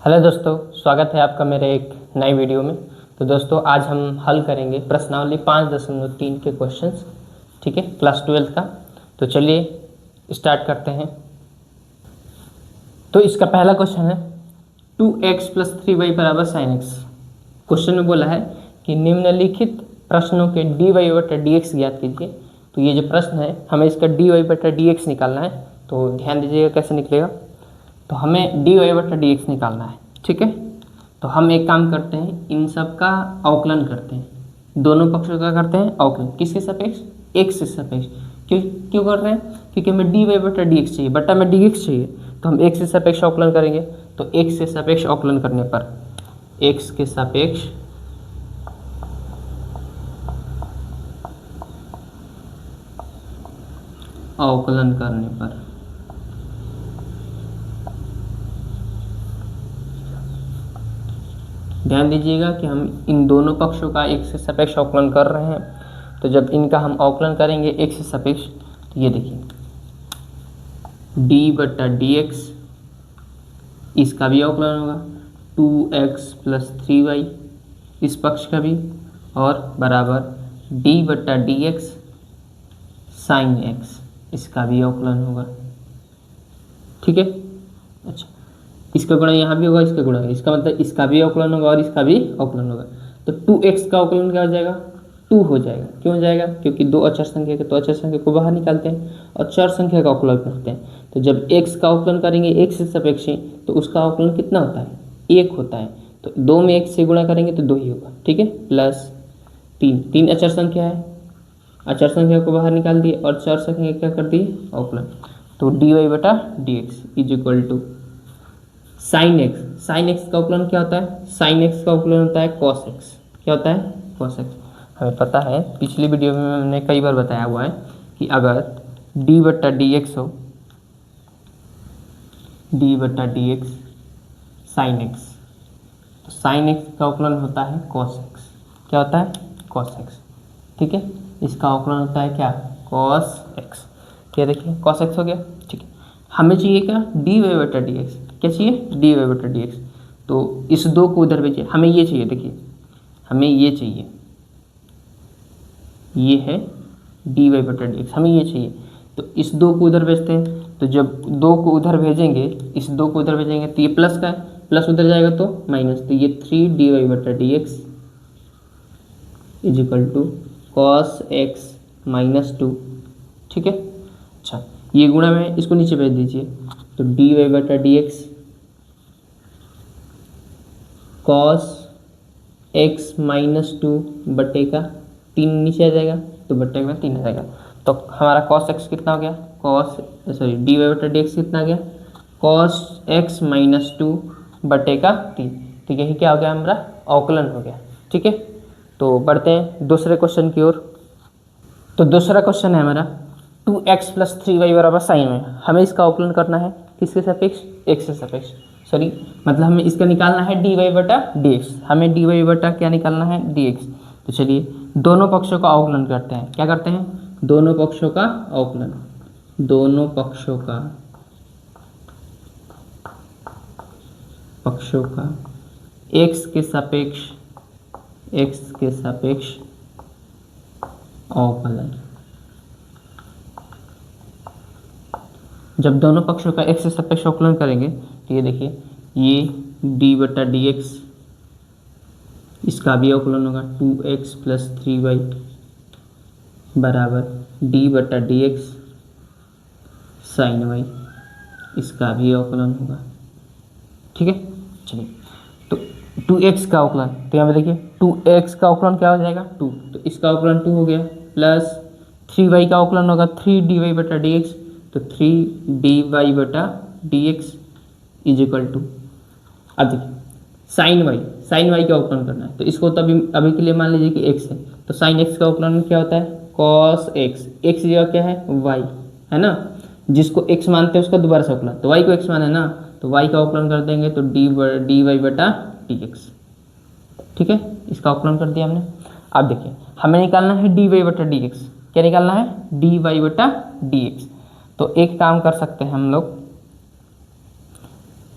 Hello दोस्तों, स्वागत है आपका मेरे एक नई वीडियो में। तो दोस्तों आज हम हल करेंगे प्रश्नावली 5.3 के क्वेश्चंस, ठीक है, क्लास 12 का। तो चलिए स्टार्ट करते हैं। तो इसका पहला क्वेश्चन है 2x + 3y = sin x। Question में बोला है कि निम्नलिखित प्रश्नों के dy/dx ज्ञात कीजिए। तो ये जो प्रश्न है हमें इसका dy/dx निकालना है। तो ध्यान दीजिएगा कैसे निकलेगा। तो हमें dy/dx निकालना है, ठीक है। तो हम एक काम करते हैं, इन सब का अवकलन करते हैं, दोनों पक्षों का करते हैं अवकलन। किसके सापेक्ष? x के सापेक्ष। क्यों कर रहे हैं? क्योंकि हमें dy/dx चाहिए, बटा में dx चाहिए, तो हम x के सापेक्ष अवकलन करेंगे। तो x के सापेक्ष अवकलन करने पर, x के सापेक्ष अवकलन करने पर ध्यान दीजिएगा कि हम इन दोनों पक्षों का x के सापेक्ष अवकलन कर रहे हैं। तो जब इनका हम अवकलन करेंगे x के सापेक्ष, तो ये देखिए d/dx, इसका भी अवकलन होगा 2x + 3y, इस पक्ष का भी, और बराबर d/dx sin x, इसका भी अवकलन होगा, ठीक है। अच्छा, इसका गुणा यहाँ भी होगा, इसका गुणा होगा, इसका मतलब इसका भी अवकलन होगा और इसका भी अवकलन होगा। तो 2x का अवकलन क्या हो जाएगा? 2 हो जाएगा। क्यों हो जाएगा? क्योंकि दो अचर संख्या के, तो अचर संख्या को बाहर निकालते हैं और चर संख्या का अवकलन करते हैं। तो जब x का अवकलन करेंगे x से सापेक्ष, तो उसका अवकलन कितना होता है? 1 होता है। तो 2 में 1 से गुणा करेंगे तो 2 ही होगा, ठीक है, प्लस 3 अचर संख्या है, अचर संख्या को बाहर निकाल दिए और चर संख्या क्या कर दिए? अवकलन। तो dy/dx = sin x। sin x का अवकलन क्या होता है? sin x का अवकलन होता है cos x। क्या होता है? cos x। हमें पता है, पिछली वीडियो में मैंने कई बार बताया हुआ है कि अगर d/dx हो, d/dx sin x, तो sin x का अवकलन होता है cos x। क्या होता है? cos x, ठीक है। इसका अवकलन होता है क्या? cos x। क्या देखिए cos x हो गया, ठीक है। हमें चाहिए क्या? dy/dx। क्या चाहिए? dy/dx। तो इस 2 को उधर भेजिए, हमें ये चाहिए, देखिए हमें ये चाहिए, ये है dy/dx, हमें ये चाहिए। तो इस 2 को उधर भेजते हैं। तो जब 2 को उधर भेजेंगे, इस 2 को उधर भेजेंगे तो ये प्लस का है, प्लस उधर जाएगा तो माइनस। तो ये 3 dy/dx = cos x - 2, ठीक है। अच्छा, ये गुणा में इसको नीचे भेज दीजिए। तो dy/dx cos x - 2 बटे का 3 नीचे आ जाएगा, तो बटे में 3 आ जाएगा। तो हमारा cos x कितना हो गया? dy/dx कितना आ गया? cos x - 2 बटे का 3। तो यही क्या हो गया? हमारा अवकलन हो गया, ठीक है। तो बढ़ते हैं दूसरे क्वेश्चन की ओर। तो दूसरा क्वेश्चन है हमारा 2x + 3y = sin y। हमें इसका अवकलन करना है किसके सापेक्ष? x के सापेक्ष, सॉरी, मतलब हमें इसका निकालना है dy/dx। हमें dy/ क्या निकालना है? dx। तो चलिए दोनों पक्षों का अवकलन करते हैं। क्या करते हैं? दोनों पक्षों का अवकलन, दोनों पक्षों का x के सापेक्ष अवकलन। जब दोनों पक्षों का x के सापेक्ष अवकलन करेंगे तो ये देखिए, ये d/dx, इसका भी अवकलन होगा 2x + 3y बराबर d/dx sin y, इसका भी अवकलन होगा, ठीक है। चलिए, तो 2x का अवकलन, तो यहाँ पे देखिए 2x का अवकलन क्या हो जाएगा? 2। तो इसका अवकलन 2 हो गया, प्लस 3y का अवकलन होगा 3 dy/dx। तो 3 dy/dx = अब देखिए sin y का अवकलन करना है। तो इसको तो अभी के लिए मान लीजिए कि x है। तो sin x का अवकलन क्या होता है? cos x। x जगह क्या है? y है ना, जिसको x मानते हैं उसका दोबारा से अवकलन। तो y को x माना है ना, तो y का अवकलन कर देंगे तो dy/dx, ठीक है। इसका अवकलन कर दिया हमने। अब देखिए हमें निकालना है dy/dx। क्या निकालना है? dy/dx। तो एक काम कर सकते हैं हम लोग,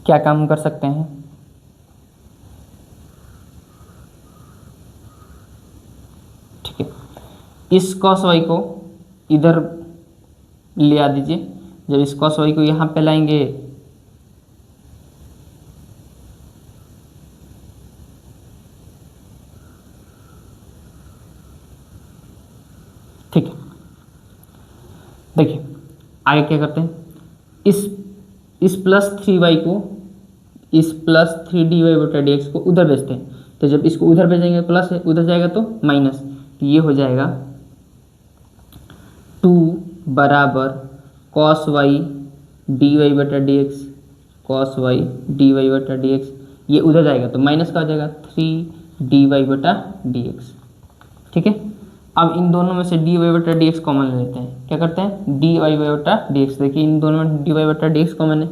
क्या काम कर सकते हैं? इस कॉस वाई को इधर ले आ दीजिए। जब इस कॉस वाई को यहाँ पे लाएंगे ठीक है, देखिए आगे क्या करते हैं, इस प्लस 3y को इस प्लस 3 dy/dx को उधर भेजते हैं। तो जब इसको उधर भेजेंगे प्लस है, उधर जाएगा तो माइनस, तो ये हो जाएगा 2 बराबर cos y dy/dx, cos y dy/dx, ये उधर जाएगा तो माइनस का हो जाएगा 3 dy/dx। ठीक है, अब इन दोनों में से dy/dx कॉमन ले लेते हैं। क्या करते हैं, dy/dx, देखिए इन दोनों में dy/dx कॉमन है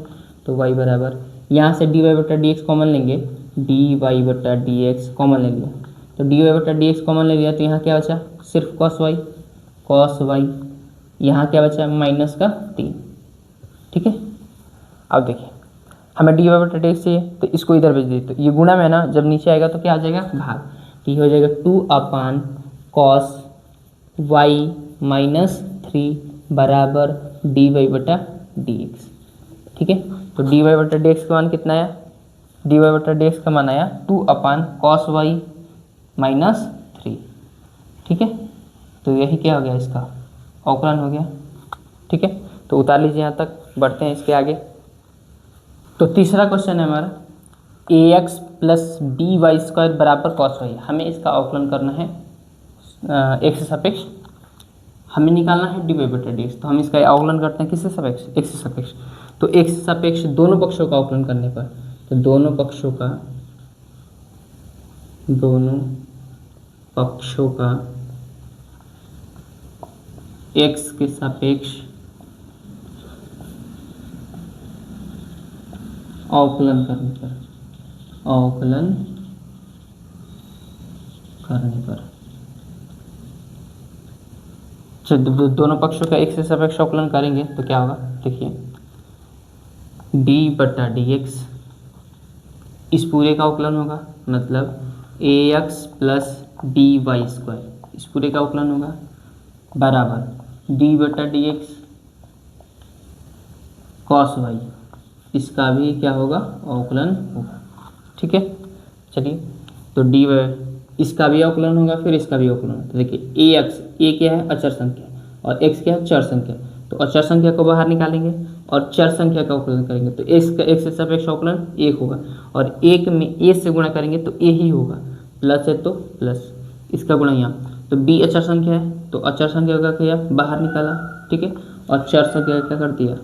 तो y बराबर, यहाँ से dy/dx कॉमन लेंगे, dy/dx कॉमन ले लिया, तो dy/dx कॉमन ले लिया तो यहाँ क्या बचा, सिर्फ cos y, यहाँ क्या बचा, माइनस का 3। ठीक है, अब देखिए हमें dy/dx चाहिए तो इसको इधर भेज दीजिए, तो ये गुणा में है ना, जब नीचे आएगा तो क्या आ जाएगा, भाग, तो ये हो जाएगा 2/cos y माइनस 3 बराबर dy/dx। ठीक है, तो dy/dx का मान कितना आया, dy/dx का मान आया 2/cos y माइनस 3। ठीक है, तो यही क्या हो गया, इसका अवकलन हो गया। ठीक है, तो उतार लीजिए यहाँ तक, बढ़ते हैं इसके आगे। तो तीसरा क्वेश्चन है हमारा ax प्लस dy² बराबर cos y, हमें इसका अवकलन करना है x से सापेक्ष, हमें निकालना है dy/dx, तो हम इसका अवकलन करते हैं किससे सापेक्ष, x से सापेक्ष। तो x से सापेक्ष दोनों पक्षों का अवकलन करने पर, तो दोनों पक्षों का x के सापेक्ष अवकलन करने पर जब दोनों पक्षों का x से सापेक्ष अवकलन करेंगे तो क्या होगा, देखिए d/dx इस पूरे का अवकलन होगा, मतलब ax प्लस dy² इस पूरे का अवकलन होगा, बराबर d/dx cos y, इसका भी क्या होगा, अवकलन होगा। ठीक है, चलिए, तो dy इसका भी अवकलन होगा, फिर इसका भी अवकलन होगा। तो देखिए ax, a क्या है, अचर संख्या, और x क्या है, चर संख्या, तो अचर संख्या को बाहर निकालेंगे और चर संख्या का अवकलन करेंगे तो x से सापेक्ष अवकलन 1 होगा, और 1 में a से गुणा करेंगे तो a ही होगा, प्लस है तो प्लस, इसका गुणा यहाँ, तो b अचर संख्या है तो अचर संख्या का क्या बाहर निकाला। ठीक है, और चर संख्या क्या कर दिया,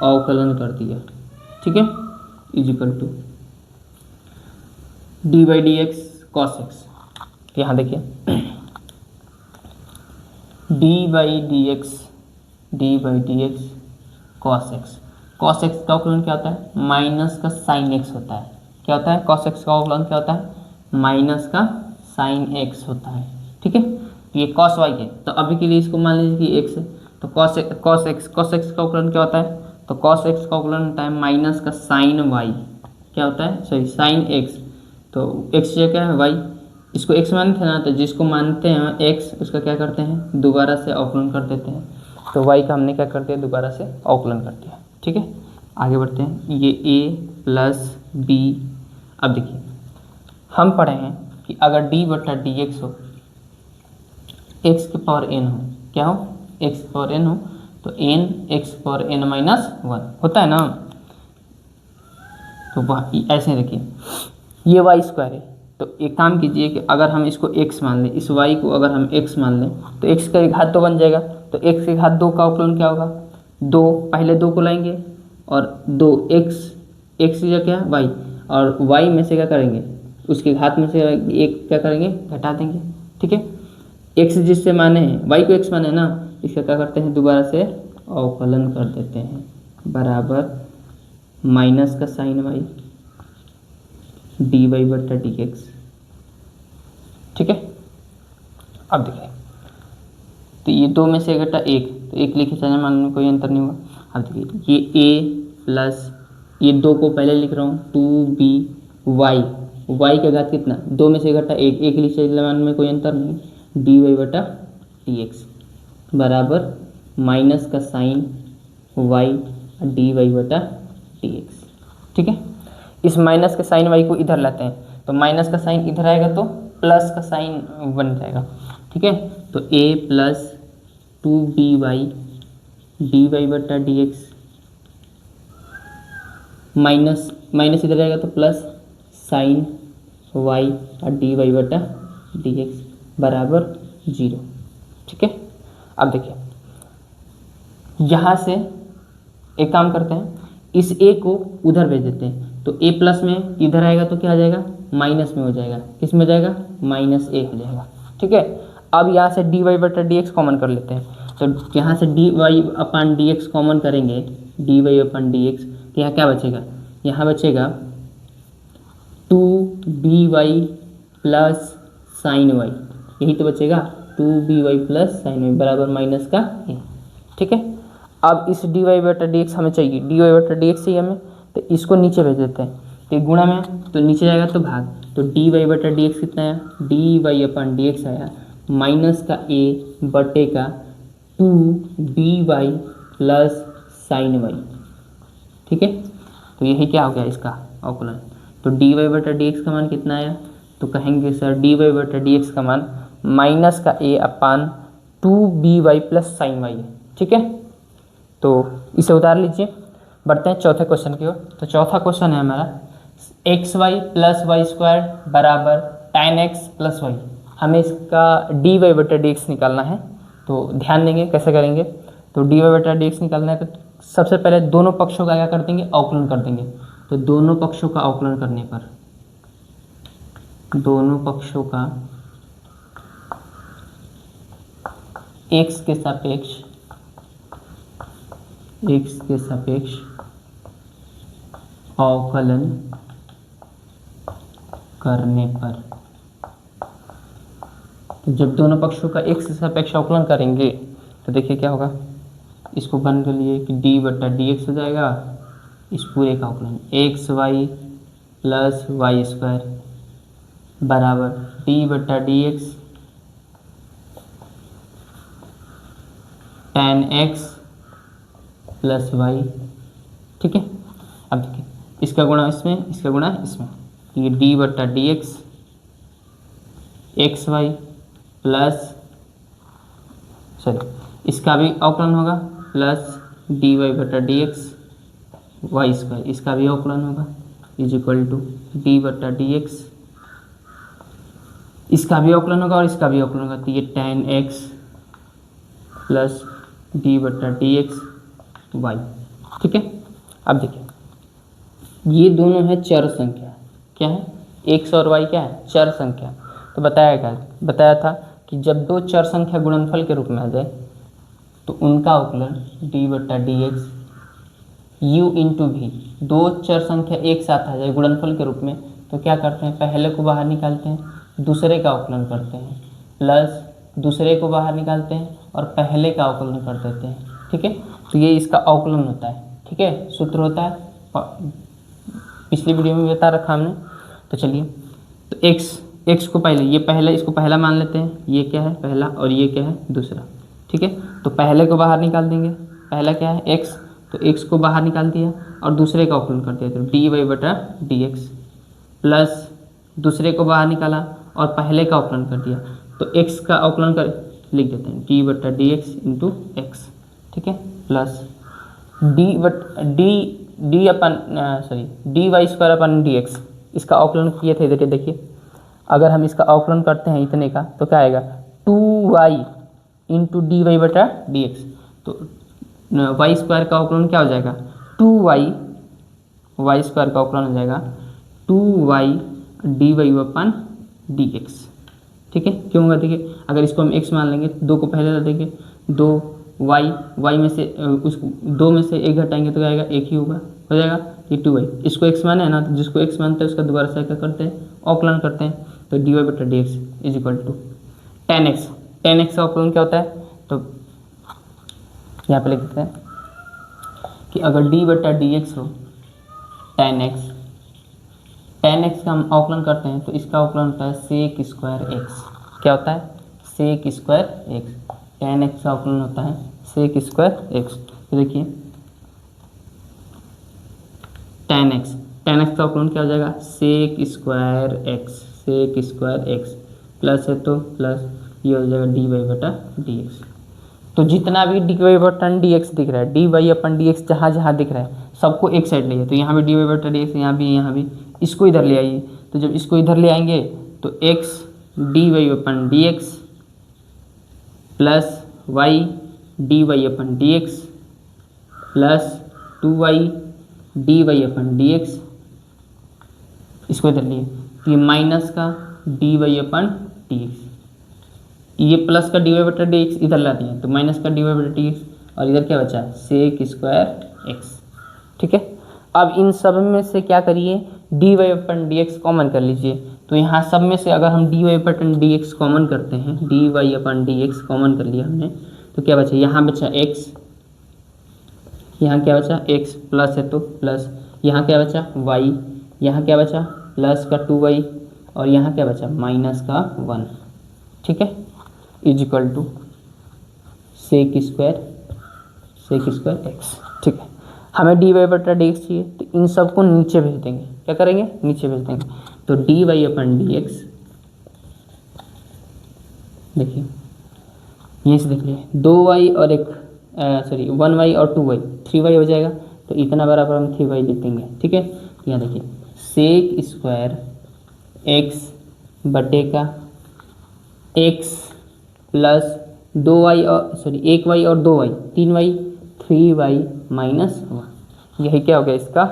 अवकलन कर दिया। ठीक है, is equal to d/dx cos x, तो यहाँ देखिए d/dx cos x का अवकलन क्या होता है, माइनस का साइन x होता है। क्या होता है, cos x का अवकलन क्या होता है, माइनस का साइन x होता है। ठीक है, तो ये cos y है, तो अभी के लिए इसको मान लीजिए कि x है, तो cos x का अवकलन क्या होता है, तो cos x का अवकलन होता है माइनस का साइन y, क्या होता है, सॉरी साइन x, तो x क्या है, y, इसको x मानते हैं ना, तो जिसको मानते हैं x उसका क्या करते हैं, दोबारा से अवकलन कर देते हैं, तो y का हमने क्या कर दिया, दोबारा से अवकलन कर दिया। ठीक है, आगे बढ़ते हैं, ये a प्लस b, अब देखिए हम पढ़े हैं कि अगर d/dx हो, x की पावर n हो, क्या हो, x की पावर n हो, तो n x की पावर n माइनस 1 होता है ना, तो ऐसे देखिए ये y² है, तो एक काम कीजिए कि अगर हम इसको x मान लें, इस y को अगर हम x मान लें तो x का एक घात 2 बन जाएगा, तो x के घात 2 का अवकलन क्या होगा, 2, पहले 2 को लाएंगे और 2 x या क्या y, और y में से क्या करेंगे, उसके घात में से एक क्या करेंगे, घटा देंगे। ठीक है, x जिससे माने हैं, y को x माने ना, इसका क्या करते हैं, दोबारा से अवकलन कर देते हैं, बराबर माइनस का साइन y dy/dx। ठीक है, अब देखिए, तो ये 2 में से घटा 1, तो 1 लिखे चलने मान में कोई अंतर नहीं होगा। अब देखिए ये a प्लस ये 2 को पहले लिख रहा हूँ 2by, y का घात कितना, 2 में से घटा 1, 1 लिखे चलने मान में कोई अंतर नहीं, dy/dx। dx बराबर माइनस का साइन y dy बटा dx। ठीक है, इस माइनस के साइन y को इधर लाते हैं तो माइनस का साइन इधर आएगा तो प्लस का साइन बन जाएगा। ठीक है, तो a प्लस 2by dy बटा dx माइनस माइनस इधर आएगा तो प्लस साइन y dy बटा dx बराबर 0। ठीक है, अब देखिए यहाँ से एक काम करते हैं, इस a को उधर भेज देते हैं तो a प्लस में इधर आएगा तो क्या आ जाएगा, माइनस में हो जाएगा। किस में हो जाएगा, माइनस a हो जाएगा। ठीक है, अब यहाँ से dy बटा dx कॉमन कर लेते हैं तो यहाँ से dy अपन dx कॉमन करेंगे, dy अपन dx तो यहाँ क्या बचेगा, यहाँ बचेगा 2by प्लस साइन y, यही तो बचेगा 2by प्लस साइन y बराबर माइनस का a। ठीक है, अब इस dy बटा dx हमें चाहिए, dy बटा dx चाहिए हमें, तो इसको नीचे भेज देते हैं तो गुणा में तो नीचे जाएगा तो भाग, तो dy बटा dx कितना आया, dy अपन dx आया माइनस का a बटे का 2by प्लस साइन y। ठीक है, तो यही क्या हो गया इसका अवकलन। तो dy बटा dx का मान कितना आया, तो कहेंगे सर dy बटा dx का मान माइनस का a upon 2by plus sign y है। ठीक है, तो इसे उतार लीजिए, बढ़ते हैं चौथे क्वेश्चन की ओर। तो चौथा क्वेश्चन है हमारा xy प्लस वाई स्क्वायर बराबर tan x प्लस वाई। हमें इसका dy बटा dx निकालना है, तो ध्यान देंगे कैसे करेंगे। तो dy बटा dx निकालना है तो सबसे पहले दोनों पक्षों का क्या कर देंगे, अवकलन कर देंगे। तो दोनों पक्षों का अवकलन करने पर, दोनों पक्षों का x के सापेक्ष अवकलन करने पर, तो जब दोनों पक्षों का x के सापेक्ष अवकलन करेंगे तो देखिए क्या होगा, इसको बन के लिए कि d बटा dx हो जाएगा, इस पूरे का अवकलन xy प्लस वाई स्क्वायर बराबर d बटा dx tan x plus y. ठीक है, अब देखिए इसका गुणा इसमें, इसका गुणा इसमें, तो ये d बटा dx xy प्लस इसका भी अवकलन होगा प्लस dy बटा dx वाई स्क्वायर, इसका भी अवकलन होगा इज इक्वल टू d बटा dx, इसका भी अवकलन होगा और इसका भी अवकलन होगा, तो ये tan x प्लस d बटा dx वाई। ठीक है, अब देखिए ये दोनों है चर संख्या, क्या है, x और y क्या है, चर संख्या। तो बताया था कि जब दो चर संख्या गुणनफल के रूप में आ जाए तो उनका अवकलन d बटा dx u इंटू भी, दो चर संख्या एक साथ आ जाए गुणनफल के रूप में तो क्या करते हैं, पहले को बाहर निकालते हैं, दूसरे का अवकलन करते हैं, प्लस दूसरे को बाहर निकालते हैं और पहले का अवकलन कर देते हैं। ठीक है, तो ये इसका अवकलन होता है। ठीक है, सूत्र होता है, पिछली वीडियो में बता रखा हमने। तो चलिए, तो x को पहले, ये पहले, इसको पहला मान लेते हैं, ये क्या है पहला और ये क्या है दूसरा। ठीक है, तो पहले को बाहर निकाल देंगे, पहला क्या है x, तो x को बाहर निकाल दिया और दूसरे का अवकलन कर दिया, तो dy बटा dx प्लस दूसरे को बाहर निकाला और पहले का अवकलन कर दिया, तो x का अवकलन कर लिख देते हैं d बटा dx इंटू x। ठीक है, plus dy square upon dx, इसका अवकलन किए थे इधर, देखिए अगर हम इसका अवकलन करते हैं इतने का तो क्या आएगा, 2y इंटू dy बटा dx, तो y स्क्वायर का अवकलन क्या हो जाएगा, 2y, y स्क्वायर का अवकलन हो जाएगा 2y dy अपन dx। ठीक है, क्यों होगा, देखिए अगर इसको हम x मान लेंगे, दो को पहले रख देंगे, दो y में से उस दो में से एक घटाएंगे तो क्या आएगा, एक ही होगा, हो जाएगा ये 2y, इसको x माने है ना, तो जिसको x मानते हैं उसका दोबारा से क्या करते हैं, अवकलन करते हैं, तो dy बटा dx is equal to tan x। tan x का अवकलन क्या होता है, तो यहाँ पे लिख देते हैं कि अगर d बटा dx हो tan x का हम अवकलन करते हैं तो इसका अवकलन होता है sec स्क्वायर x। क्या होता है, sec square x, tan x का अवकलन होता है सेक स्क्वायर एक्स। तो देखिए tan x का अवकलन क्या हो जाएगा, सेक स्क्वायर एक्स प्लस है तो प्लस ये हो जाएगा dy बटा dx। तो जितना भी dy बटा dx दिख रहा है, dy अपन dx जहाँ जहाँ दिख रहा है सबको एक साइड ले आइए। तो यहाँ भी dy बटा dx, यहाँ भी इसको इधर ले आइए। तो जब इसको इधर ले आएंगे तो x dy अपन dx प्लस y dy अपन dx प्लस 2y dy अपन dx, इसको इधर लिए। तो ये माइनस का dy अपन dx, ये प्लस का dy बटा dx इधर ला दिए तो माइनस का dy बटा dx, और इधर क्या बचा सेक स्क्वायर एक्स। ठीक है, अब इन सब में से क्या करिए, dy अपन dx कॉमन कर लीजिए। तो यहाँ सब में से अगर हम dy अपन dx कॉमन करते हैं, dy अपन dx कॉमन कर लिया हमने, तो क्या बचा, यहाँ बचा x, यहाँ क्या बचा x प्लस है तो प्लस, यहाँ क्या बचा y, यहाँ क्या बचा प्लस का 2y, और यहाँ क्या बचा माइनस का 1। ठीक है, is equal to sec square x. ठीक है, हमें dy बटा dx चाहिए, तो इन सबको नीचे भेज देंगे। क्या करेंगे, नीचे भेज देंगे। तो dy अपन dx, देखिए ये से देख लिए 2y और 1y और 2y, 3y हो जाएगा। तो इतना बराबर हम 3y लिख देंगे। ठीक है, यहाँ देखिए सेक स्क्वायर एक्स बटे का x प्लस 2y और 1y और 2y 3y 3y माइनस 1, यही क्या हो गया, इसका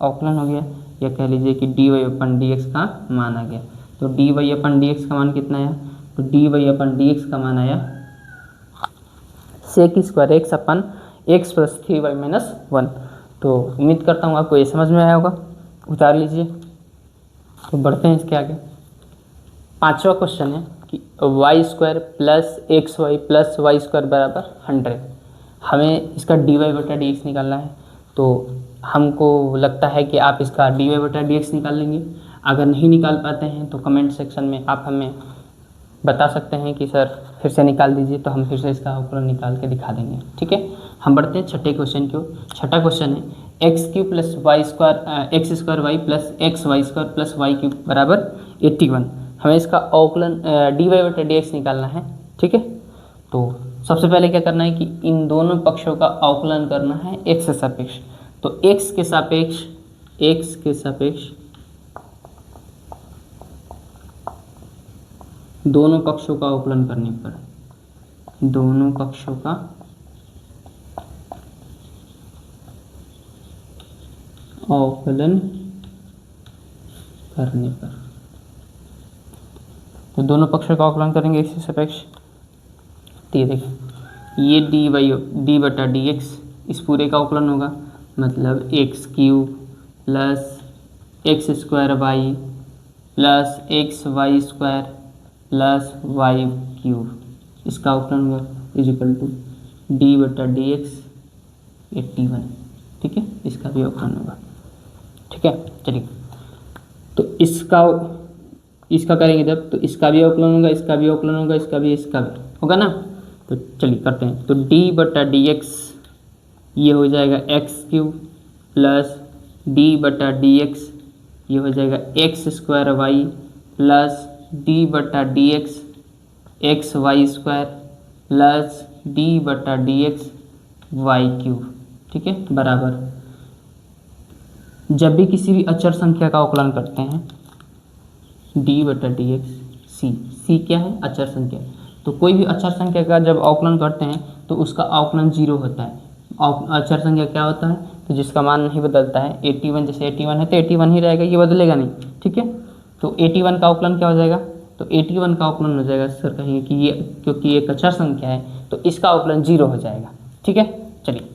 अवकलन हो गया, या कह लीजिए कि dy अपन dx का मान आ गया। तो dy अपन dx का मान कितना आया, तो dy अपन dx का मान आया सेक square x upon x plus 3y minus 1। तो उम्मीद करता हूँ आपको ये समझ में आया होगा, उतार लीजिए। तो बढ़ते हैं इसके आगे। पांचवा क्वेश्चन है कि y square plus x y plus y square बराबर 100। हमें इसका dy बटा dx निकालना है। तो हमको लगता है कि आप इसका dy बटा dx निकाल लेंगे। अगर नहीं निकाल पाते हैं तो कमेंट सेक्शन में आप हमें बता सकते हैं कि सर फिर से निकाल दीजिए, तो हम फिर से इसका अवकलन निकाल के दिखा देंगे। ठीक है, हम बढ़ते हैं छठे क्वेश्चन की ओर। छठा क्वेश्चन है x cube plus y square x square y plus x y square plus y cube बराबर 81। हमें इसका अवकलन dy बटा dx निकालना है। ठीक है, तो सबसे पहले क्या करना है कि इन दोनों पक्षों का अवकलन करना है x के सापेक्ष। तो x के सापेक्ष दोनों पक्षों का अवकलन करने पर, दोनों पक्षों का अवकलन करने पर, तो दोनों पक्षों का अवकलन करेंगे x के सापेक्ष। तो ये देखिए ये dy बटा dx इस पूरे का अवकलन होगा, मतलब x cube plus x square y plus x y square plus y cube, इसका अवकलन होगा इज इक्वल टू डी बटा dx 81। ठीक है, इसका भी अवकलन होगा। ठीक है, चलिए तो इसका करेंगे जब, तो इसका भी अवकलन होगा, इसका भी अवकलन होगा, इसका भी होगा ना। तो चलिए करते हैं। तो d बटा dx ये हो जाएगा एक्स क्यूब प्लस d बटा dx ये हो जाएगा x square y plus d बटा dx x y square plus d बटा dx वाई क्यूब। ठीक है, बराबर जब भी किसी भी अचर संख्या का अवकलन करते हैं d बटा dx c क्या है, अचर संख्या। तो कोई भी अचर संख्या का जब अवकलन करते हैं तो उसका अवकलन 0 होता है। अचर संख्या क्या होता है, तो जिसका मान नहीं बदलता है। 81 जैसे 81 है तो 81 ही रहेगा, ये बदलेगा नहीं। ठीक है, तो 81 का अवकलन क्या हो जाएगा, तो 81 का अवकलन हो जाएगा, सर कहेंगे कि ये क्योंकि एक अचर संख्या है तो इसका अवकलन 0 हो जाएगा। ठीक है, चलिए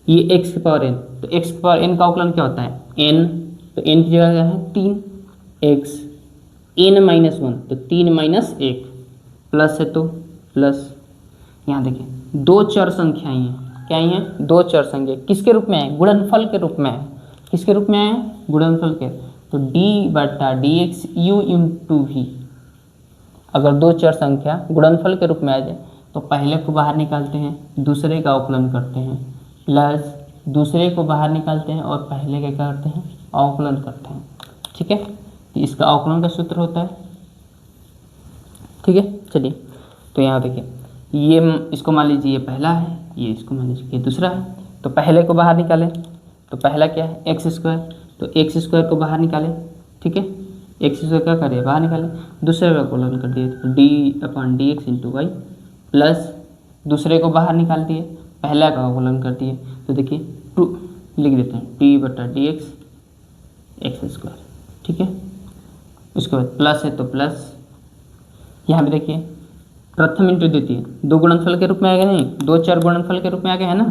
ये x की पावर n, तो x की पावर n का अवकलन क्या होता है n, तो n की जगह क्या है 3x n माइनस 1, तो 3 माइनस 1 प्लस है तो प्लस। यहाँ देखिए दो चर संख्याएं हैं, क्या हैं, दो चर संख्या किसके रूप में है, गुणनफल के रूप में है। किसके रूप में है, गुणनफल के। तो d बटा dx u इंटू v, अगर दो चर संख्या गुणनफल के रूप में आ जाए तो पहले को बाहर निकालते हैं, दूसरे का अवकलन करते हैं, प्लस दूसरे को बाहर निकालते हैं और पहले का क्या करते हैं, अवकलन करते हैं। ठीक है, तो इसका अवकलन का सूत्र होता है। ठीक है, चलिए तो यहाँ देखिए, ये इसको मान लीजिए ये पहला है, ये इसको मान लीजिए ये दूसरा है। तो पहले को बाहर निकालें तो पहला क्या है, एक्स स्क्वायर, तो एक्स स्क्वायर को बाहर निकालें। ठीक है, एक्स स्क्वायर क्या करिए, बाहर निकालें, दूसरे का अवकलन कर दिए तो d/dx इंटू वाई, प्लस दूसरे को बाहर निकाल दिए, पहला का अवकलन कर दिए, तो देखिए 2 लिख देते हैं, d/dx एक्स स्क्वायर। ठीक है, उसके बाद प्लस है तो प्लस, यहाँ पे देखिए प्रथम इंटू द्वितीय, दो गुणनफल के रूप में आ गए, नहीं दो चर गुणनफल के रूप में आ गए हैं ना,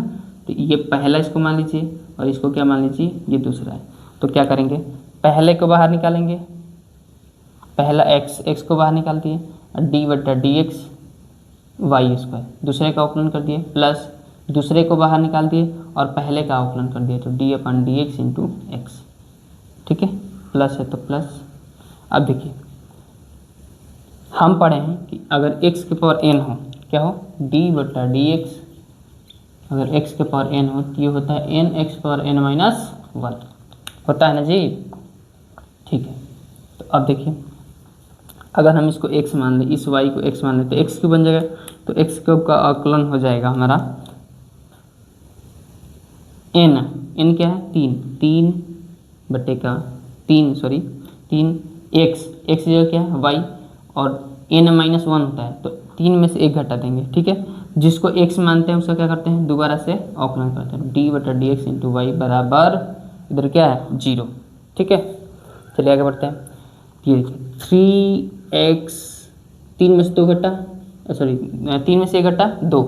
तो ये पहला इसको मान लीजिए और इसको क्या मान लीजिए, ये दूसरा है। तो क्या करेंगे, पहले को बाहर निकालेंगे, पहला x को बाहर निकाल दिए और d/dx वाई स्क्वायर, दूसरे का अवकलन कर दिए, प्लस दूसरे को बाहर निकाल दिए और पहले का अवकलन कर दिए, तो d/dx इंटू एक्स। ठीक है, प्लस है तो प्लस। अब देखिए हम पढ़े हैं कि अगर x के पावर n हो, क्या हो, d/dx, अगर x के पावर n हो तो ये होता है nx पावर n माइनस 1, होता है ना जी। ठीक है, तो अब देखिए अगर हम इसको x मान लें, इस y को x मान लें तो x क्यूब बन जाएगा, तो x क्यूब का आकलन हो जाएगा हमारा n क्या है, 3 x जो क्या है y, और n माइनस 1 होता है तो 3 में से 1 घटा देंगे। ठीक है, जिसको x मानते हैं उसका क्या करते हैं, दोबारा से अवकलन करते हैं, d/dx इंटू वाई बराबर इधर क्या है 0। ठीक है, चलिए आगे बढ़ते हैं। ये देखिए 3x, 3 में से 2 घटा, सॉरी 3 में से 1 घटा 2,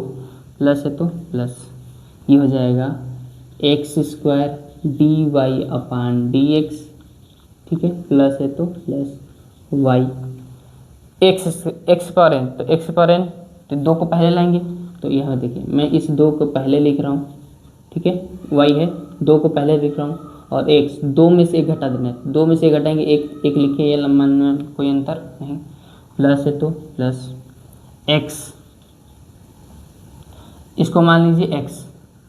प्लस है तो प्लस, ये हो जाएगा एक्स स्क्वायर dy/dx। ठीक है, प्लस है तो plus y, x power n, तो एक्स पावर n तो 2 को पहले लाएंगे, तो यहाँ देखिए मैं इस 2 को पहले लिख रहा हूँ। ठीक है, y है, 2 को पहले लिख रहा हूँ और x 2 में से 1 घटा देना है, 2 में से 1 घटाएंगे, एक लिखिए, ये लंबा में कोई अंतर नहीं, प्लस है तो प्लस x, इसको मान लीजिए x,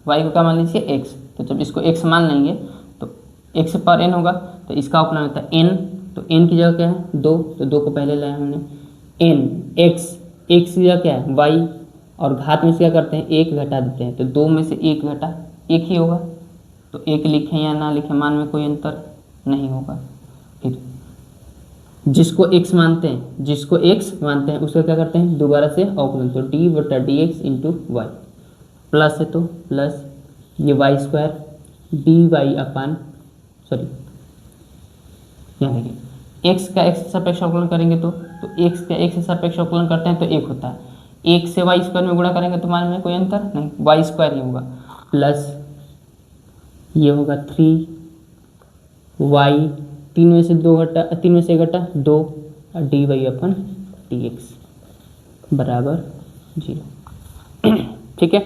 y को क्या मान लीजिए x, तो जब इसको x मान लेंगे तो x पावर n होगा, तो इसका अवकलन होता है n, तो n की जगह क्या है 2, तो 2 को पहले लाया हमने, n x की जगह क्या है y, और घात में से क्या करते हैं 1 घटा देते हैं, तो 2 में से 1 घटा 1 ही होगा, तो 1 लिखें या ना लिखें मान में कोई अंतर नहीं होगा। फिर जिसको x मानते हैं उसका क्या करते हैं, दोबारा से अवकलन, तो d/dx इंटू वाई, प्लस है तो प्लस ये वाई स्क्वायर यहाँ देखिए x का x से सापेक्ष अवकलन करेंगे तो x का x से सापेक्ष अवकलन करते हैं तो 1 होता है, 1 से वाई स्क्वायर में गुणा करेंगे तो मान में कोई अंतर नहीं, वाई स्क्वायर ही होगा, प्लस ये होगा 3y, 3 में से 1 घटा 2 और dy/dx बराबर 0। ठीक है,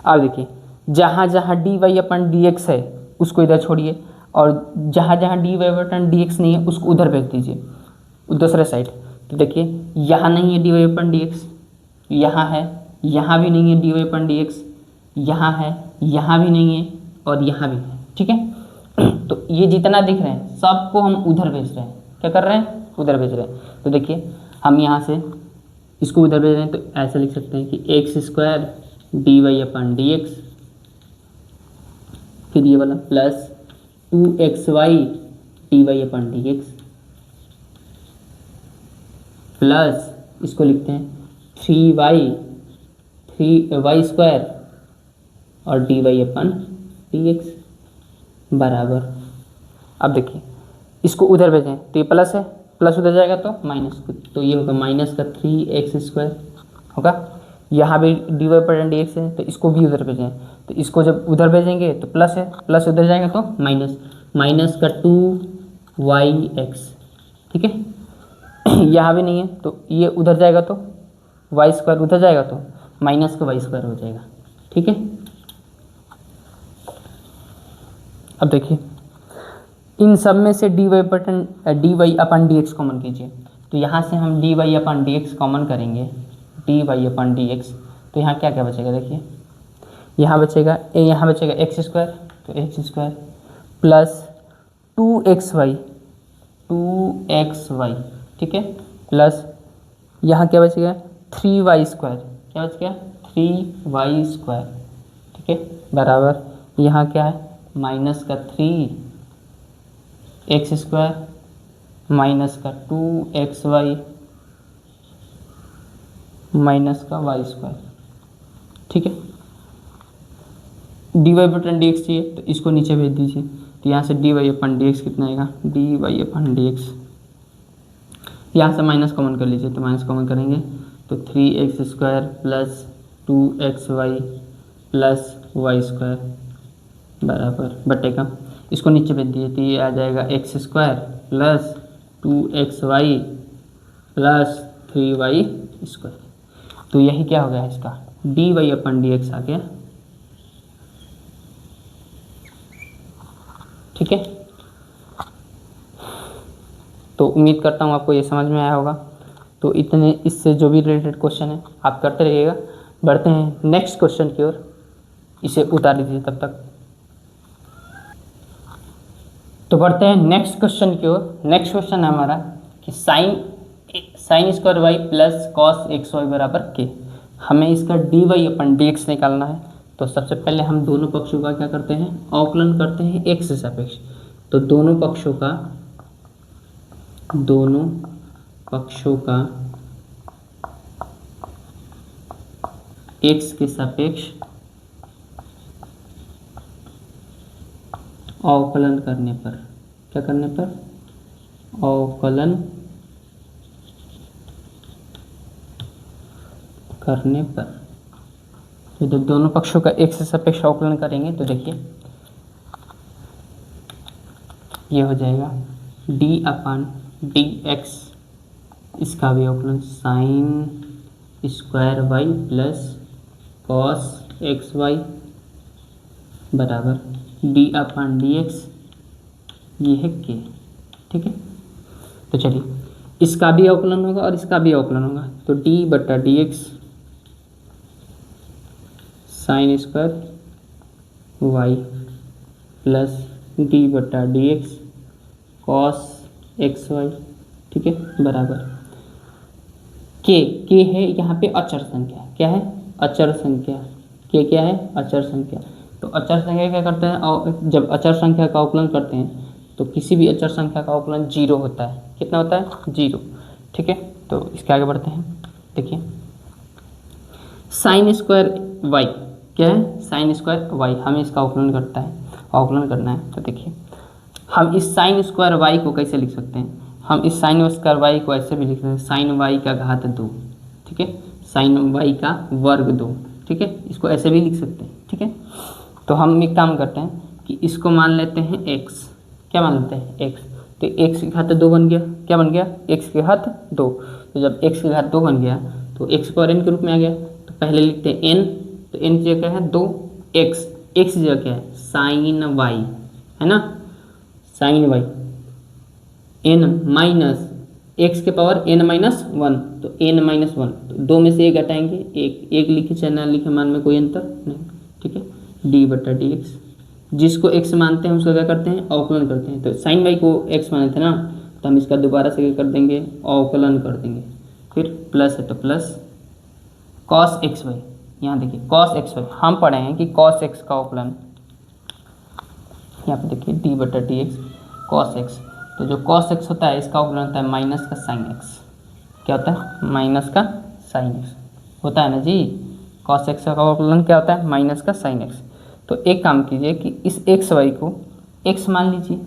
अब देखिए जहाँ dy/dx है उसको इधर छोड़िए, और जहाँ dy/dx नहीं है उसको उधर भेज दीजिए, दूसरे साइड। तो देखिए यहाँ नहीं है dy/dx, यहाँ है, यहाँ भी नहीं है dy/dx, यहाँ है, यहाँ भी नहीं है और यहाँ भी है। ठीक है, तो ये जितना दिख रहे हैं सबको हम उधर भेज रहे हैं, क्या कर रहे हैं, उधर भेज रहे हैं। तो देखिए हम यहाँ से इसको उधर भेज रहे हैं, तो ऐसे लिख सकते हैं कि x² dy/dx, फिर ये वाला प्लस 2xy dy/dx, प्लस इसको लिखते हैं 3y स्क्वायर और dy/dx बराबर। अब देखिए इसको उधर भेजें तो ये प्लस है, प्लस उधर जाएगा तो माइनस, तो ये होगा माइनस का 3x² होगा, यहाँ भी dy/dx है तो इसको भी उधर भेजें, तो इसको जब उधर भेजेंगे तो प्लस है, प्लस उधर जाएगा तो माइनस का 2yx। ठीक है, यहाँ भी नहीं है तो ये उधर जाएगा तो y² उधर जाएगा तो माइनस का y² हो जाएगा। ठीक है, अब देखिए इन सब में से dy/dx कॉमन कीजिए, तो यहाँ से हम dy अपन dx कॉमन करेंगे, dy अपन dx, तो यहाँ क्या क्या बचेगा देखिए, यहाँ बचेगा एक्स स्क्वायर, तो एक्स स्क्वायर प्लस 2xy, ठीक है, प्लस यहाँ क्या बचेगा 3y स्क्वायर, क्या बच गया 3y स्क्वायर, ठीक है, बराबर यहाँ क्या है माइनस का 3x स्क्वायर माइनस का 2xy माइनस का y स्क्वायर, ठीक है। dy बटन dx चाहिए तो इसको नीचे भेज दीजिए, तो यहाँ से dy अपन dx कितना आएगा, dy अपन dx, यहाँ से माइनस कॉमन कर लीजिए, तो माइनस कॉमन करेंगे तो 3x square plus 2xy plus y square बराबर बटेगा, इसको नीचे भेज दीजिए, तो ये आ जाएगा x square plus 2xy plus 3y square, तो यही क्या हो गया इसका dy अपन dx आ गया, ठीक है। तो उम्मीद करता हूँ आपको ये समझ में आया होगा। तो इतने इससे जो भी रिलेटेड क्वेश्चन है आप करते रहिएगा। बढ़ते हैं नेक्स्ट क्वेश्चन की ओर, इसे उतार लीजिए तब तक। तो बढ़ते हैं नेक्स्ट क्वेश्चन की ओर। नेक्स्ट क्वेश्चन है हमारा कि sine square y plus cos x y बराबर के। हमें इसका d y upon d x निकालना है। तो सबसे पहले हम दोनों पक्षों का क्या करते हैं, अवकलन करते हैं एक्स से सापेक्ष। तो दोनों पक्षों का एक्स के सापेक्ष अवकलन करने पर, क्या करने पर, अवकलन करने पर, तो जब दोनों पक्षों का एक्स से सापेक्ष अवकलन करेंगे तो देखिए ये हो जाएगा डी अपन डी एक्स, इसका भी अवकलन sine square y plus cos x y बराबर डी अपन डी एक्स, ये है के, ठीक है। तो चलिए इसका भी अवकलन होगा और इसका भी अवकलन होगा। तो डी बटा d x sine square y plus d बटा d x cos x y, ठीक है, बराबर के है यहाँ पे अचर संख्या, क्या है, अचर संख्या, के क्या है, अचर संख्या। तो अचर संख्या क्या करते हैं, और जब अचर संख्या का अवकलन करते हैं तो किसी भी अचर संख्या का अवकलन जीरो होता है। कितना होता है, जीरो, ठीक है। तो इसके आगे बढ़ते हैं। देखिए साइन स्क्वायर वाई क्या है, साइन स्क्वायर वाई, हमें इसका अवकलन करना है। तो देखिए हम इस साइन स्क्वायर वाई को कैसे लिख सकते हैं, हम इस साइन स्क्वायर वाई को ऐसे भी लिख सकते हैं, साइन वाई का घात 2, ठीक है, साइन वाई का वर्ग 2, ठीक है, इसको ऐसे भी लिख सकते हैं, ठीक है। तो हम एक काम करते हैं कि इसको मान लेते हैं x, क्या मान लेते हैं x, तो x की घात 2 बन गया, क्या बन गया, x की घात 2। तो जब x की घात 2 बन गया तो x पावर n के रूप में आ गया। तो पहले लिखते हैं n, तो n की जगह है 2x, x की जगह क्या है, साइन वाई, है ना, sine y, n minus x के पावर n माइनस 1, तो n माइनस 1, तो 2 में से 1 घटाएंगे, एक लिखे चाहे ना लिखे, मान में कोई अंतर नहीं, ठीक है। डी बटा डी एक्स, जिसको x मानते हैं उसका क्या करते हैं, अवकलन करते हैं। तो साइन वाई को x माने थे ना, तो हम इसका दोबारा से क्या कर देंगे, अवकलन कर देंगे। फिर प्लस है तो प्लस कॉस एक्स वाई, यहाँ देखिए कॉस एक्स वाई, हम पढ़े हैं कि कॉस एक्स का अवकलन, यहाँ पे देखिए डी बटा डी एक्स कॉस एक्स, तो जो कॉस एक्स होता है इसका अवकलन होता है माइनस का साइन एक्स, क्या होता है, माइनस का साइन एक्स होता है ना जी, कॉस एक्स का अवकलन क्या होता है, माइनस का साइन एक्स। तो एक काम कीजिए कि इस एक्स वाई को x मान लीजिए,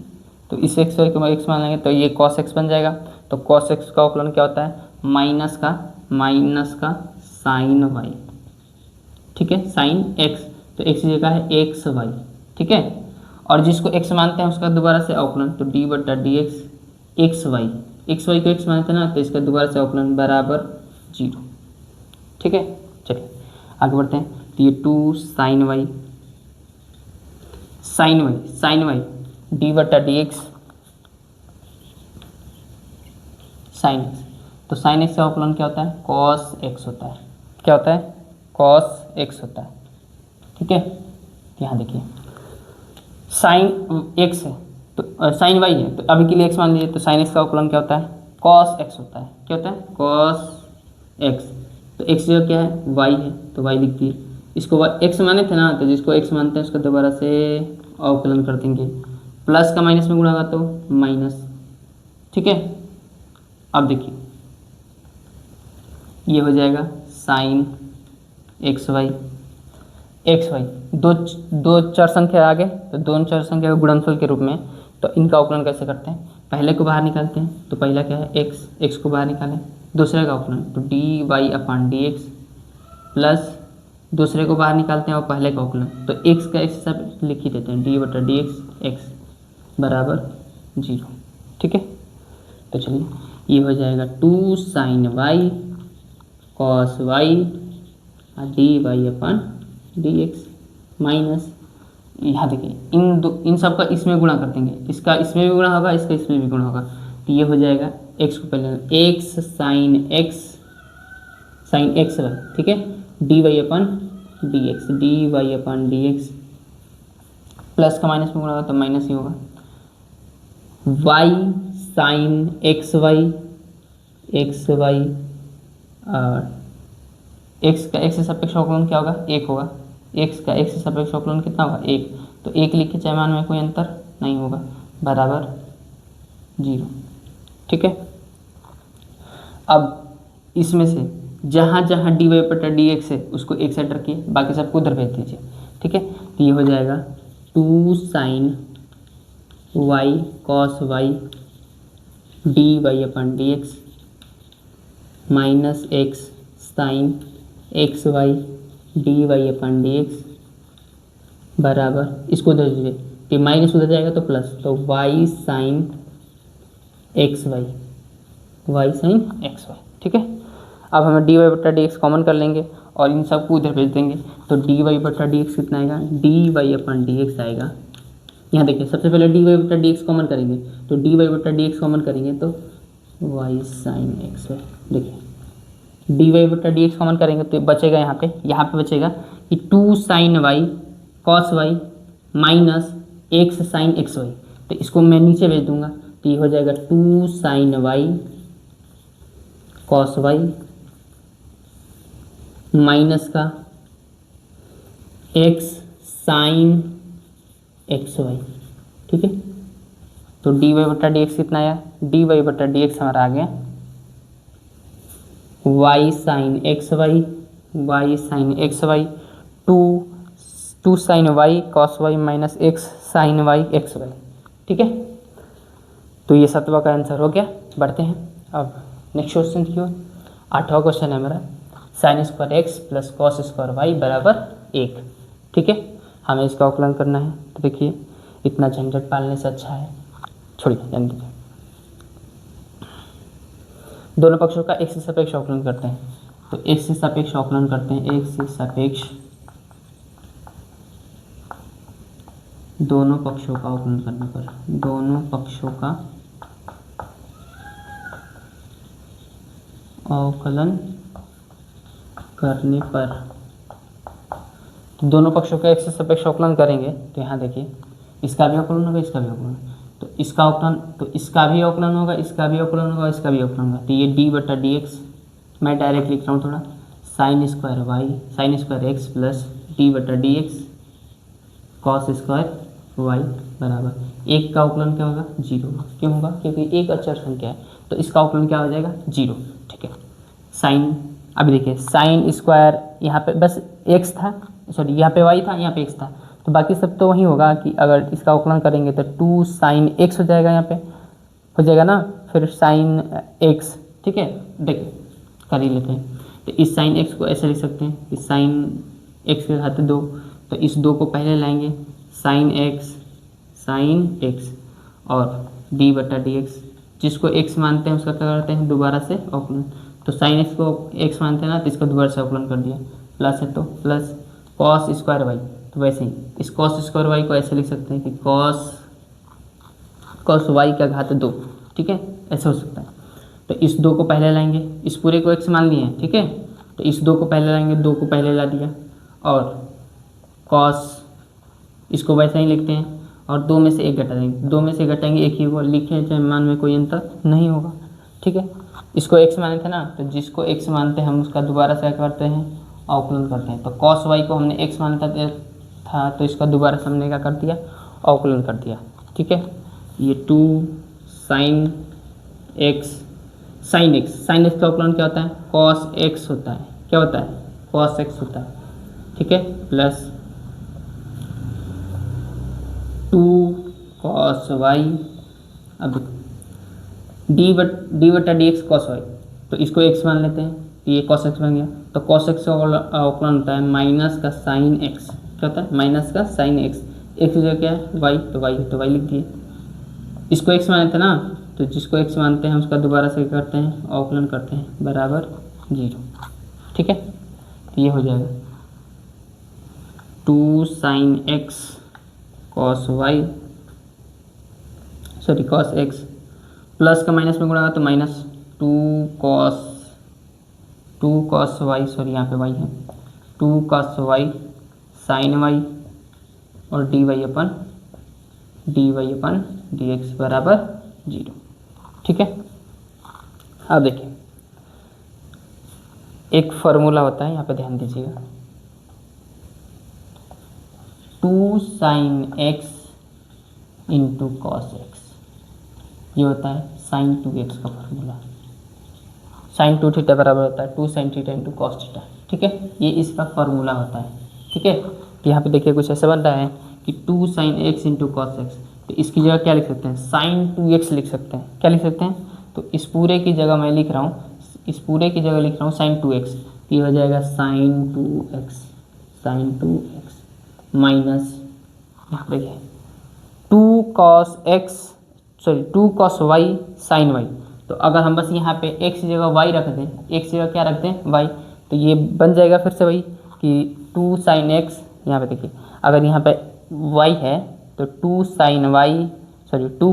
तो इस एक्स वाई को x मान लेंगे तो ये कॉस एक्स बन जाएगा। तो कॉस एक्स का अवकलन क्या होता है, माइनस का साइन वाई, ठीक है, साइन एक्स, तो x की जगह है एक्स वाई, ठीक है। और जिसको x मानते हैं उसका दोबारा से अवकलन, तो डी बटा डी एक्स एक्स वाई को x मानते हैं ना, तो इसका दोबारा से अवकलन बराबर 0, ठीक है। चलिए आगे बढ़ते हैं। तो ये 2 साइन वाई डी बटा डी एक्स साइन एक्स, तो साइन एक्स का अवकलन क्या होता है, कॉस एक्स होता है। क्या होता है, कॉस एक्स होता है। ठीक है, यहाँ देखिए साइन एक्स है तो साइन वाई है, तो अभी के लिए एक्स मान लीजिए, तो साइन एक्स का अवकलन क्या होता है, कॉस एक्स होता है। क्या होता है, कॉस एक्स। तो एक्स जो क्या है, वाई है, तो वाई लिख दिए। इसको एक्स माने थे ना, तो जिसको एक्स मानते हैं उसका दोबारा से अवकलन कर देंगे। प्लस का माइनस में गुणा होगा तो माइनस। ठीक है, अब देखिए ये हो जाएगा sine x y. X y दो चर संख्या आ गए, तो दोनों चर संख्या के गुणनफल के रूप में, तो इनका अवकलन कैसे करते हैं, पहले को बाहर निकालते हैं। तो पहला क्या है, एक्स, एक्स को बाहर निकालें। दूसरे का अवकलन तो डी वाई अपान डी एक्स, प्लस दूसरे को बाहर निकालते हैं और पहले का अवकलन, तो एक्स का एक्स सब लिख ही देते हैं, डी बटा डी एक्स, एक्स बराबर 0। ठीक है, तो चलिए ये हो जाएगा 2 sine y cos y d y upon d x minus, यहाँ देखिए इन सब का इसमें गुणा कर देंगे, इसका इसमें भी गुणा होगा, इसका इसमें भी गुणा होगा, तो ये हो जाएगा एक्स को पहले एक्स साइन एक्स वाई। ठीक है, d y upon d x plus का माइनस में गुणा होगा तो माइनस ही होगा, वाई साइन एक्स वाई और एक्स का एक्स से सापेक्ष अवकलन क्या होगा, 1 होगा। एक्स का एक्स से सापेक्ष अवकलन कितना होगा, 1। तो 1 लिखे चाहे मान में कोई अंतर नहीं होगा, बराबर 0। ठीक है, अब इसमें से जहाँ जहाँ डी वाई बटा डी एक्स है उसको एक साइड रखिए, बाकी सबको उधर भेज दीजिए। ठीक है, तो ये हो जाएगा 2 sine y cos y d y upon d x minus x sine x y d y upon d x बराबर, इसको उधर दीजिए, तो माइनस उधर जाएगा तो प्लस, तो वाई साइन एक्स वाई। ठीक है, अब हमें डी वाई बटा डी एक्स कॉमन कर लेंगे और इन सबको उधर भेज देंगे, तो डी वाई बटा डी एक्स कितना आएगा, D y upon d x आएगा। यहाँ देखिए सबसे पहले डी वाई बटा डी एक्स कॉमन करेंगे, तो डी वाई बटा डी एक्स कॉमन करेंगे तो वाई साइन एक्स वाई। देखिए डी वाई बटा डी एक्स कॉमन करेंगे तो बचेगा यहाँ पे बचेगा कि 2 sine y cos y minus x sine x y, तो इसको मैं नीचे भेज दूंगा, तो ये हो जाएगा 2 sine y cos y minus का एक्स साइन एक्स वाई। ठीक है, तो डी वाई बटा डी एक्स कितना आया, डी वाई बटा डी एक्स हमारा आ गया y sine x y 2 sine y cos y minus x sine y x y. ठीक है, तो ये 7वां का आंसर हो गया। बढ़ते हैं अब नेक्स्ट क्वेश्चन की ओर। 8वां क्वेश्चन है मेरा, sine square x plus cos square y बराबर 1। ठीक है, हमें इसका अवकलन करना है, तो देखिए इतना झंझट पालने से अच्छा है, छोड़िए जान दीजिए। दोनों पक्षों का एक से सापेक्ष अवकलन करते हैं, तो एक से सापेक्ष अवकलन करते हैं, एक से सापेक्ष दोनों पक्षों का अवकलन करने पर, दोनों पक्षों का अवकलन करने पर, तो दोनों पक्षों का एक से सापेक्ष अवकलन करेंगे, तो यहाँ देखिए इसका भी अवकलन होगा, इसका भी अवकलन, तो इसका अवकलन, तो इसका भी अवकलन होगा, इसका भी अवकलन होगा, इसका भी अवकलन होगा, तो ये डी बटा डी एक्स मैं डायरेक्ट लिख रहा हूँ थोड़ा, sine square x plus d बटा d x cos square y बराबर, एक का अवकलन क्या होगा, 0। क्यों होगा, क्योंकि एक अचर संख्या है, तो इसका अवकलन क्या हो जाएगा, 0। ठीक है, साइन, अभी देखिए साइन स्क्वायर यहाँ पे बस एक्स था, सॉरी यहाँ पे वाई था, यहाँ पे एक्स था, तो बाकी सब तो वही होगा कि अगर इसका अवकलन करेंगे तो 2 साइन एक्स हो जाएगा, यहाँ पे हो जाएगा ना, फिर साइन एक्स। ठीक है, देखिए कर ही लेते हैं, तो इस साइन एक्स को ऐसे लिख सकते हैं कि साइन एक्स के घात 2, तो इस 2 को पहले लाएंगे, साइन एक्स और डी बटा डी एक्स, जिसको एक्स मानते हैं उसका क्या करते हैं, दोबारा से अवकलन, तो साइन एक्स को एक्स मानते हैं ना, तो इसका दोबारा से अवकलन कर दिया, प्लस है तो प्लस कॉस स्क्वायर वाई, तो वैसे ही इस कॉस स्क्वायर वाई को ऐसे लिख सकते हैं कि कॉस वाई का घात 2। ठीक है, ऐसे हो सकता है, तो इस 2 को पहले लाएंगे, इस पूरे को x मान लिए हैं, ठीक है। तो इस 2 को पहले लाएंगे, 2 को पहले ला दिया, और cos इसको वैसा ही लिखते हैं, और 2 में से 1 घटा देंगे, 2 में से घटाएंगे 1 ही होगा, लिखे चाहे मान में कोई अंतर नहीं होगा, ठीक है। इसको x माने थे ना, तो जिसको x मानते हैं हम उसका दोबारा से क्या करते हैं, अवकलन करते हैं। तो cos y को हमने x माना था तो इसका दोबारा से हमने क्या कर दिया, अवकलन कर दिया, ठीक है। ये 2 sin x का अवकलन क्या होता है, cos x होता है, क्या होता है, cos x होता है, ठीक है, प्लस 2 cos y, अब डी बटा डी एक्स कॉस वाई, तो इसको x मान लेते हैं, तो ये cos x बन गया। तो cos x का अवकलन होता है माइनस का साइन x, क्या होता है, माइनस का साइन x, x जो क्या है y, तो y लिख दिए। इसको x मानते हैं ना, तो जिसको x मानते हैं उसका दोबारा से करते हैं, अवकलन करते हैं, बराबर 0, ठीक है। तो ये हो जाएगा 2 sin x cos x plus का माइनस में गुणा तो माइनस 2 cos y, सॉरी यहाँ पे y है, 2 cos y sin y और dy अपन dx बराबर 0, ठीक है। अब देखिए एक फॉर्मूला होता है, यहाँ पे ध्यान दीजिएगा, 2 sin x into cos x, ये होता है sin 2x का फॉर्मूला, sin 2 थीटा बराबर होता है 2 sin theta into cos theta, ठीक है। ये इसका फॉर्मूला होता है, ठीक है। यहाँ पे देखिए कुछ ऐसा बन रहा है कि 2 sin x into cos x, तो इसकी जगह क्या लिख सकते हैं, sin 2x लिख सकते हैं, क्या लिख सकते हैं, तो इस पूरे की जगह मैं लिख रहा हूँ, इस पूरे की जगह लिख रहा हूँ sin 2x, तो ये हो जाएगा sin 2x माइनस यहाँ पे 2 cos y sin y। तो अगर हम बस यहाँ पे x की जगह y रख दें, x की जगह क्या रखते हैं y, तो ये बन जाएगा फिर से वही कि 2 sin x, यहाँ पे देखिए अगर यहाँ पे y है तो 2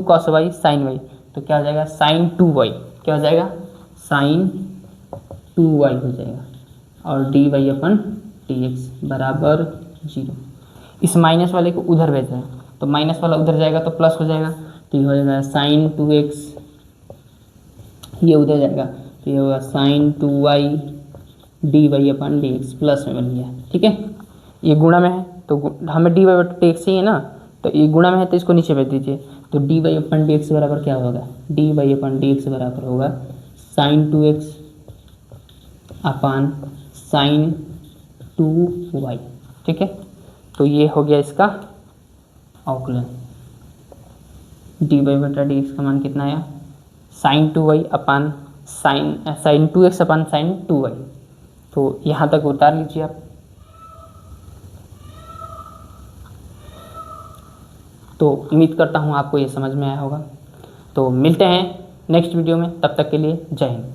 cos y sin y, तो क्या हो जाएगा sin 2y, क्या हो जाएगा sin 2y हो जाएगा, और dy अपन dx बराबर 0। इस माइनस वाले को उधर भेज रहे हैं, तो माइनस वाला उधर जाएगा तो प्लस हो जाएगा, तो ये हो जाएगा sin 2x, ये उधर जाएगा तो ये होगा sin 2y dy अपन dx, प्लस में बन गया, ठीक है। ये गुणा में है तो हमें dy बटा dx चाहिए ना, तो ये गुणा में है तो इसको नीचे भेज दीजिए, तो dy अपन dx बराबर क्या होगा, dy अपन dx बराबर होगा sin 2x अपन sin 2y, ठीक है। तो ये हो गया इसका अवकलन, dy बटा dx का मान कितना आया, sin 2y अपन sin 2x अपन sin 2y। तो यहाँ तक उतार लीजिए आप। तो उम्मीद करता हूँ आपको ये समझ में आया होगा। तो मिलते हैं नेक्स्ट वीडियो में, तब तक के लिए जय हिंद।